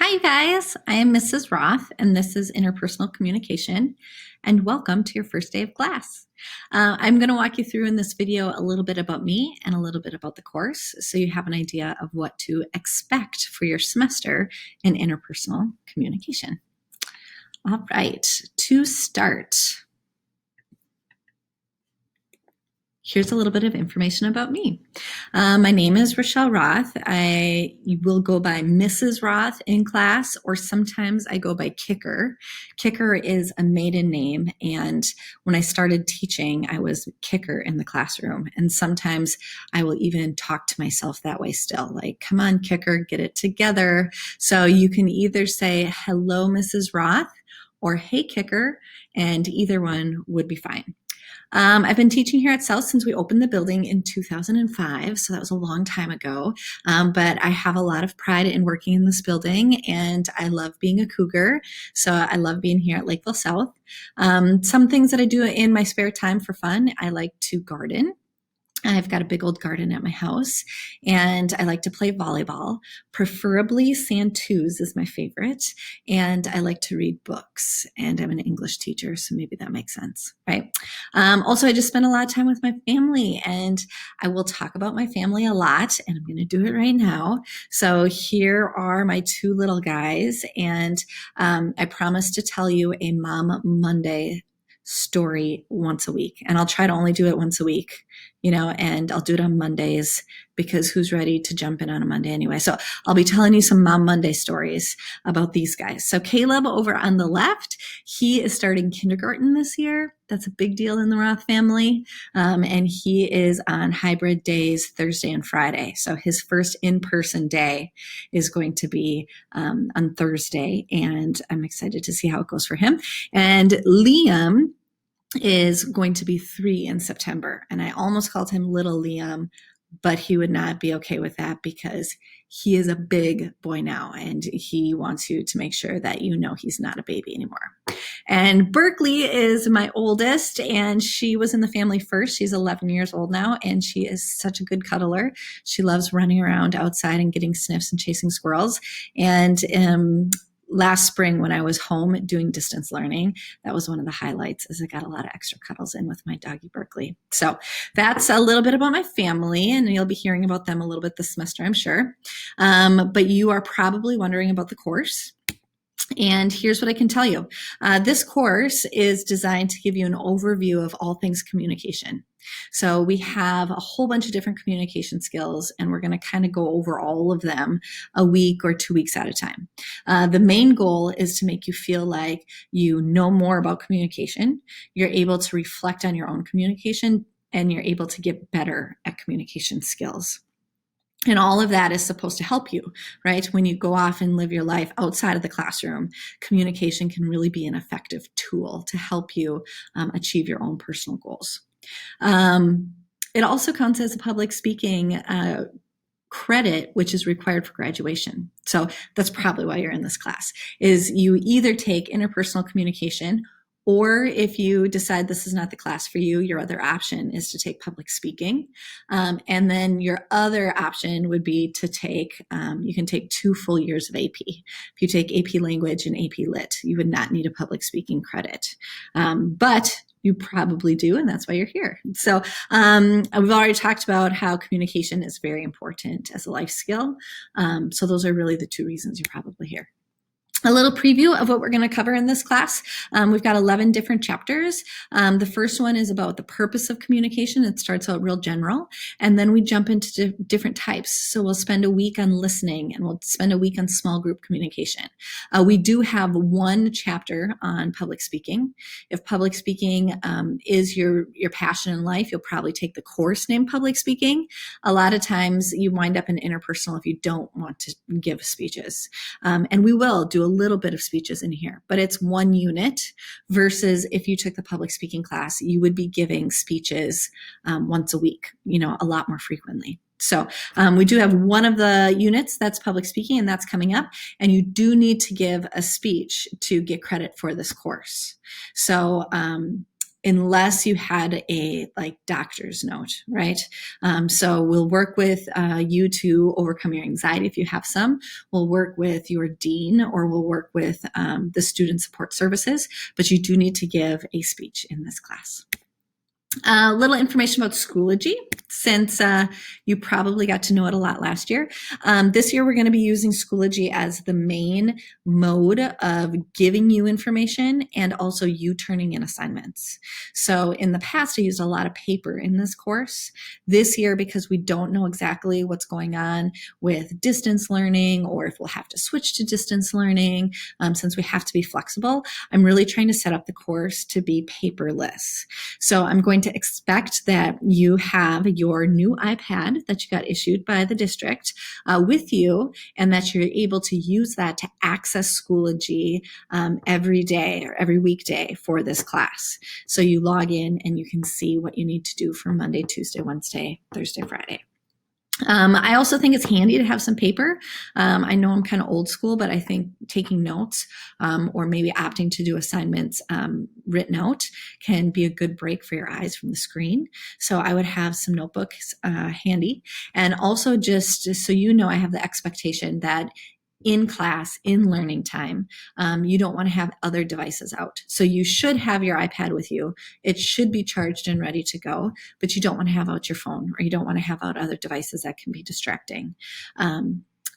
Hi, guys. I am Mrs. Roth, and this is Interpersonal Communication. And welcome to your first day of class. I'm going to walk you through in this video a little bit about me and a little bit about the course so you have an idea of what to expect for your semester in interpersonal communication. All right, to start, here's a little bit of information about me. My name is Rochelle Roth. I will go by Mrs. Roth in class, or sometimes I go by Kicker. Kicker is a maiden name, and when I started teaching, I was Kicker in the classroom. And sometimes I will even talk to myself that way still, like, come on, Kicker, get it together. So you can either say, hello, Mrs. Roth, or hey, Kicker, and either one would be fine. I've been teaching here at South since we opened the building in 2005, so that was a long time ago. But I have a lot of pride in working in this building, and I love being a cougar, so I love being here at Lakeville South. Some things that I do in my spare time for fun, I like to garden. I've got a big old garden at my house, and I like to play volleyball. Preferably Sand-Twos is my favorite, and I like to read books, and I'm an English teacher, so maybe that makes sense, right? Also, I just spend a lot of time with my family, and I will talk about my family a lot, and I'm going to do it right now. So here are my two little guys, and I promise to tell you a Mom Monday story once a week, and I'll try to only do it once a week, and I'll do it on Mondays because who's ready to jump in on a Monday anyway? So I'll be telling you some Mom Monday stories about these guys. So Caleb over on the left, he is starting kindergarten this year. That's a big deal in the Roth family. And he is on hybrid days, Thursday and Friday. So his first in-person day is going to be on Thursday, and I'm excited to see how it goes for him. And Liam is going to be 3 in September. And I almost called him Little Liam, but he would not be okay with that because he is a big boy now, and he wants you to make sure that he's not a baby anymore. And Berkeley is my oldest, and she was in the family first. She's 11 years old now, and she is such a good cuddler. She loves running around outside and getting sniffs and chasing squirrels. And last spring when I was home doing distance learning, that was one of the highlights, as I got a lot of extra cuddles in with my doggy Berkeley. So that's a little bit about my family, and you'll be hearing about them a little bit this semester, I'm sure. But you are probably wondering about the course. And here's what I can tell you. This course is designed to give you an overview of all things communication. So we have a whole bunch of different communication skills, and we're going to kind of go over all of them a week or 2 weeks at a time. The main goal is to make you feel like you know more about communication. You're able to reflect on your own communication, and you're able to get better at communication skills. And all of that is supposed to help you, right? When you go off and live your life outside of the classroom, communication can really be an effective tool to help you achieve your own personal goals. It also counts as a public speaking credit, which is required for graduation. So that's probably why you're in this class, is you either take interpersonal communication, or if you decide this is not the class for you, your other option is to take public speaking. And then your other option would be to take, you can take 2 full years of AP. If you take AP Language and AP Lit, you would not need a public speaking credit. But you probably do, and that's why you're here. So we've already talked about how communication is very important as a life skill. So those are really the 2 reasons you're probably here. A little preview of what we're going to cover in this class. We've got 11 different chapters. The first one is about the purpose of communication. It starts out real general, and then we jump into different types. So we'll spend a week on listening, and we'll spend a week on small group communication. We do have 1 chapter on public speaking. If public speaking is your passion in life, you'll probably take the course named Public Speaking. A lot of times you wind up in interpersonal if you don't want to give speeches. And we will do a little bit of speeches in here, but it's 1 unit versus if you took the public speaking class, you would be giving speeches once a week, a lot more frequently. So we do have one of the units that's public speaking, and that's coming up, and you do need to give a speech to get credit for this course. So unless you had a like doctor's note, right? So we'll work with you to overcome your anxiety if you have some. We'll work with your dean, or we'll work with the student support services, but you do need to give a speech in this class. A little information about Schoology, since you probably got to know it a lot last year. This year, we're going to be using Schoology as the main mode of giving you information and also you turning in assignments. So in the past, I used a lot of paper in this course. This year, because we don't know exactly what's going on with distance learning, or if we'll have to switch to distance learning, since we have to be flexible, I'm really trying to set up the course to be paperless. So I'm going to expect that you have your new iPad that you got issued by the district with you, and that you're able to use that to access Schoology every day or every weekday for this class. So you log in and you can see what you need to do for Monday, Tuesday, Wednesday, Thursday, Friday. I also think it's handy to have some paper. I know I'm kind of old school, but I think taking notes or maybe opting to do assignments written out can be a good break for your eyes from the screen. So I would have some notebooks handy. And also just so you know, I have the expectation that in class, in learning time, you don't want to have other devices out. So you should have your iPad with you. It should be charged and ready to go, but you don't want to have out your phone, or you don't want to have out other devices that can be distracting.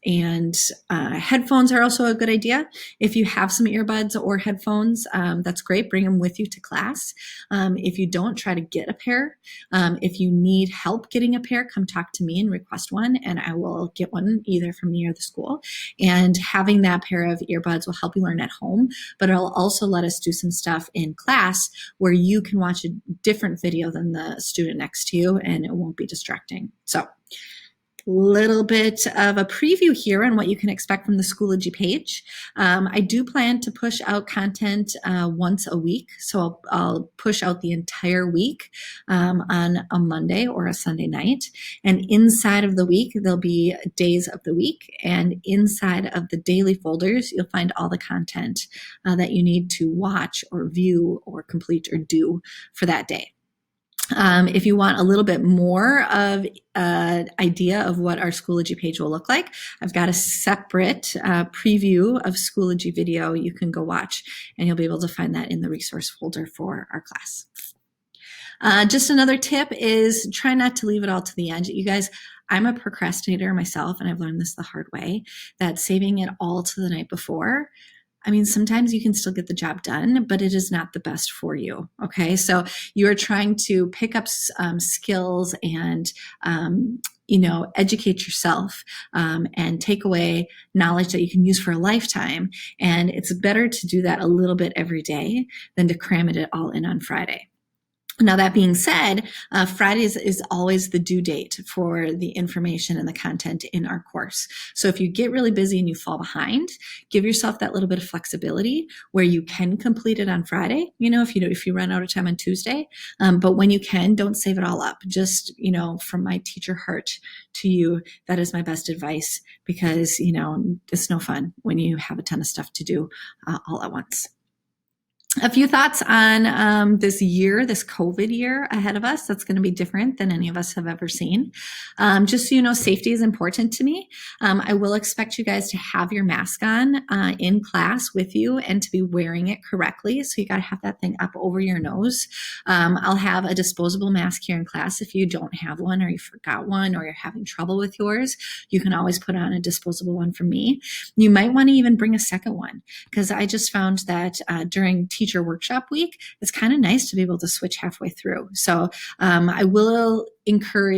And headphones are also a good idea. If you have some earbuds or headphones, that's great. Bring them with you to class. If you don't, try to get a pair. If you need help getting a pair, come talk to me and request one, and I will get one either from me or the school. And having that pair of earbuds will help you learn at home, but it'll also let us do some stuff in class where you can watch a different video than the student next to you, and it won't be distracting. So little bit of a preview here on what you can expect from the Schoology page. I do plan to push out content once a week. So I'll push out the entire week on a Monday or a Sunday night. And inside of the week, there'll be days of the week. And inside of the daily folders, you'll find all the content that you need to watch or view or complete or do for that day. If you want a little bit more of an idea of what our Schoology page will look like, I've got a separate preview of Schoology video you can go watch, and you'll be able to find that in the resource folder for our class. Just another tip is try not to leave it all to the end. You guys, I'm a procrastinator myself, and I've learned this the hard way, that saving it all to the night before, I mean, sometimes you can still get the job done, but it is not the best for you. Okay. So you're trying to pick up skills and, educate yourself and take away knowledge that you can use for a lifetime. And it's better to do that a little bit every day than to cram it all in on Friday. Now, that being said, Fridays is always the due date for the information and the content in our course. So if you get really busy and you fall behind, give yourself that little bit of flexibility where you can complete it on Friday, if you run out of time on Tuesday. But when you can, don't save it all up. Just, from my teacher heart to you, that is my best advice, because, it's no fun when you have a ton of stuff to do all at once. A few thoughts on this COVID year ahead of us. That's going to be different than any of us have ever seen. Just so you know, safety is important to me. I will expect you guys to have your mask on in class with you and to be wearing it correctly. So you got to have that thing up over your nose. I'll have a disposable mask here in class. If you don't have one, or you forgot one, or you're having trouble with yours, you can always put on a disposable one from me. You might want to even bring a second one, because I just found that during teacher workshop week, it's kind of nice to be able to switch halfway through. So I will require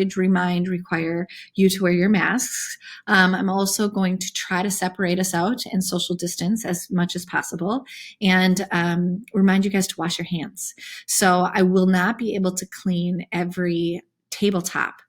you to wear your masks. I'm also going to try to separate us out and social distance as much as possible, and remind you guys to wash your hands. So I will not be able to clean every tabletop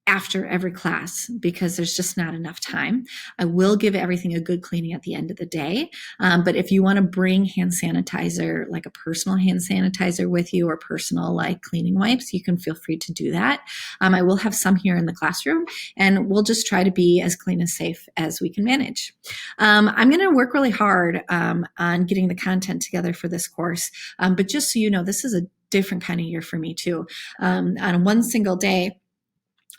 after every class because there's just not enough time. I will give everything a good cleaning at the end of the day. But if you want to bring hand sanitizer, like a personal hand sanitizer with you or personal like cleaning wipes, you can feel free to do that. I will have some here in the classroom and we'll just try to be as clean and safe as we can manage. I'm going to work really hard on getting the content together for this course. But just so you know, this is a different kind of year for me too. On one single day,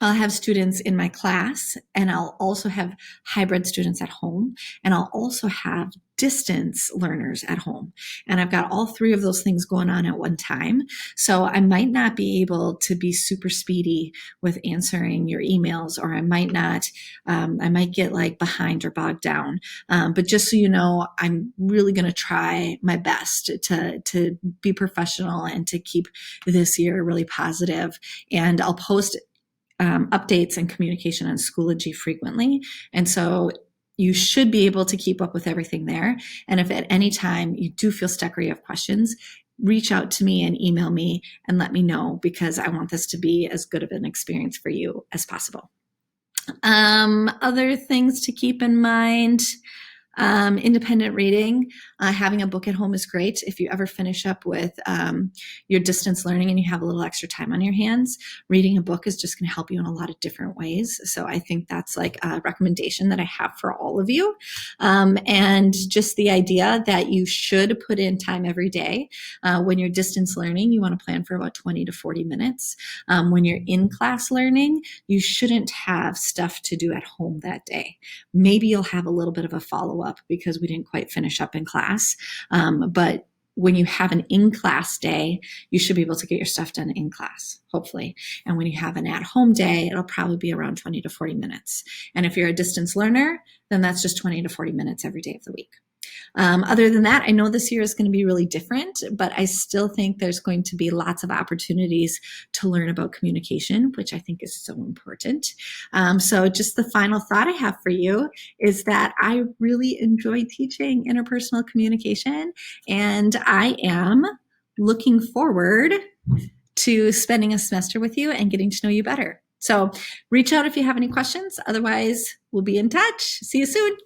I'll have students in my class and I'll also have hybrid students at home and I'll also have distance learners at home. And I've got all three of those things going on at one time. So I might not be able to be super speedy with answering your emails, or I might not, I might get like behind or bogged down. But just so you know, I'm really going to try my best to be professional and to keep this year really positive. And I'll post updates and communication on Schoology frequently. And so you should be able to keep up with everything there. And if at any time you do feel stuck or you have questions, reach out to me and email me and let me know, because I want this to be as good of an experience for you as possible. Other things to keep in mind. Independent reading, having a book at home is great. If you ever finish up with your distance learning and you have a little extra time on your hands, reading a book is just going to help you in a lot of different ways. So I think that's like a recommendation that I have for all of you. And just the idea that you should put in time every day. When you're distance learning, you want to plan for about 20 to 40 minutes. When you're in class learning, you shouldn't have stuff to do at home that day. Maybe you'll have a little bit of a follow-up because we didn't quite finish up in class. But when you have an in-class day, you should be able to get your stuff done in class, hopefully. And when you have an at-home day, it'll probably be around 20 to 40 minutes. And if you're a distance learner, then that's just 20 to 40 minutes every day of the week. Other than that, I know this year is going to be really different, but I still think there's going to be lots of opportunities to learn about communication, which I think is so important. So just the final thought I have for you is that I really enjoy teaching interpersonal communication, and I am looking forward to spending a semester with you and getting to know you better. So reach out if you have any questions. Otherwise, we'll be in touch. See you soon.